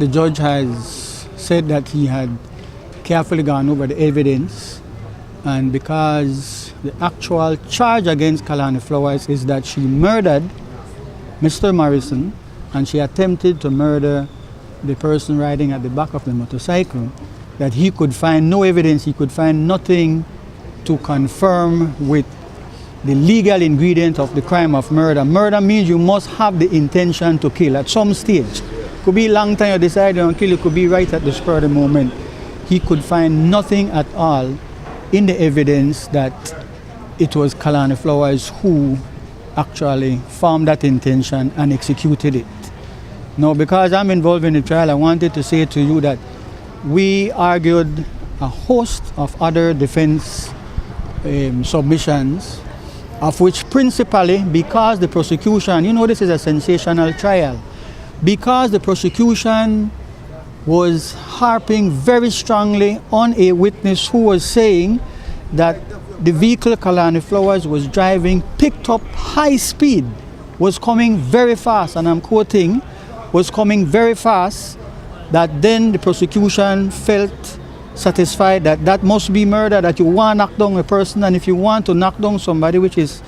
The judge has said that he had carefully gone over the evidence, and because the actual charge against Kalani Flowers is that she murdered Mr. Morrison and she attempted to murder the person riding at the back of the motorcycle, that he could find no evidence, he could find nothing to confirm with the legal ingredient of the crime of murder. Murder means you must have the intention to kill at some stage. Could be a long time you decide to kill, it could be right at the spur of the moment. He could find nothing at all in the evidence that it was Kalani Flowers who actually formed that intention and executed it. Now, because I'm involved in the trial, I wanted to say to you that we argued a host of other defense submissions, of which principally because the prosecution, you know, this is a sensational trial, because the prosecution was harping very strongly on a witness who was saying that the vehicle Kalani Flowers was driving picked up high speed, was coming very fast, and I'm quoting, was coming very fast, that then the prosecution felt satisfied that that must be murder, that you want to knock down a person, and if you want to knock down somebody which is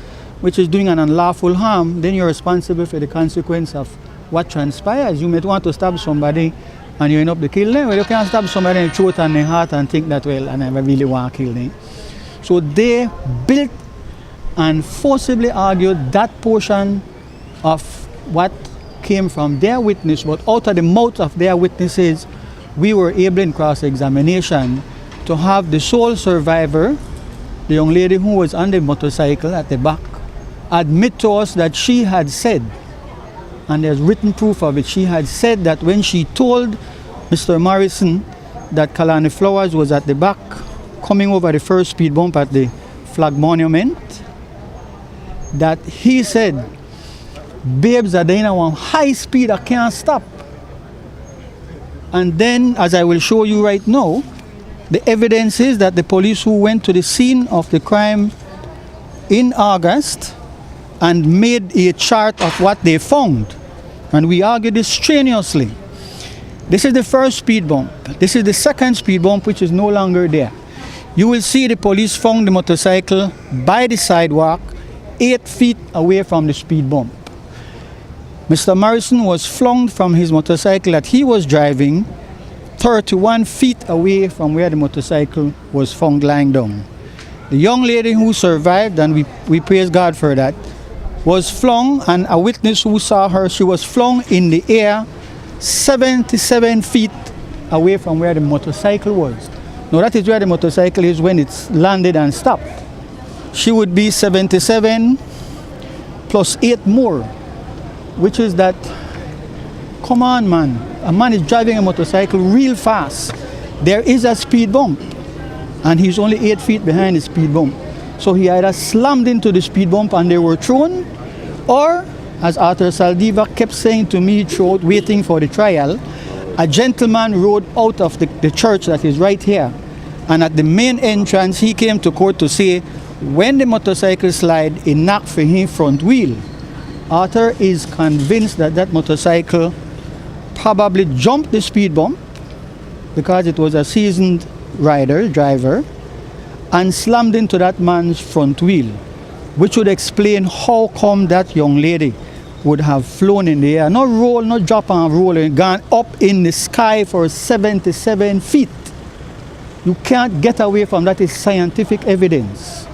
doing an unlawful harm, then you're responsible for the consequence of what transpires. You might want to stab somebody and you end up to kill them. Well, you can't stab somebody in the throat and the heart and think that, well, I never really want to kill them. So they built and forcibly argued that portion of what came from their witness, but out of the mouth of their witnesses, we were able in cross-examination to have the sole survivor, the young lady who was on the motorcycle at the back, admit to us that she had said, and there's written proof of it, she had said that when she told Mr. Morrison that Kalani Flowers was at the back coming over the first speed bump at the flag monument, that he said, babes are in a high speed, I can't stop. And then, as I will show you right now, the evidence is that the police who went to the scene of the crime in August and made a chart of what they found, and we argued this strenuously. This is the first speed bump. This is the second speed bump, which is no longer there. You will see the police found the motorcycle by the sidewalk 8 feet away from the speed bump. Mr. Morrison was flung from his motorcycle that he was driving 31 feet away from where the motorcycle was found lying down. The young lady who survived, and we praise God for that, was flung, and a witness who saw her, she was flung in the air 77 feet away from where the motorcycle was. Now that is where the motorcycle is when it's landed and stopped. She would be 77 plus 8 more, which is that, come on man, a man is driving a motorcycle real fast. There is a speed bump and he's only 8 feet behind the speed bump. So he either slammed into the speed bump and they were thrown, or, as Arthur Saldiva kept saying to me throughout waiting for the trial, a gentleman rode out of the church that is right here, and at the main entrance he came to court to say when the motorcycle slide, it knocked for him front wheel. Arthur is convinced that that motorcycle probably jumped the speed bump because it was a seasoned driver, and slammed into that man's front wheel, which would explain how come that young lady would have flown in the air, not roll, not drop and roll, and gone up in the sky for 77 feet. You can't get away from that. Is scientific evidence.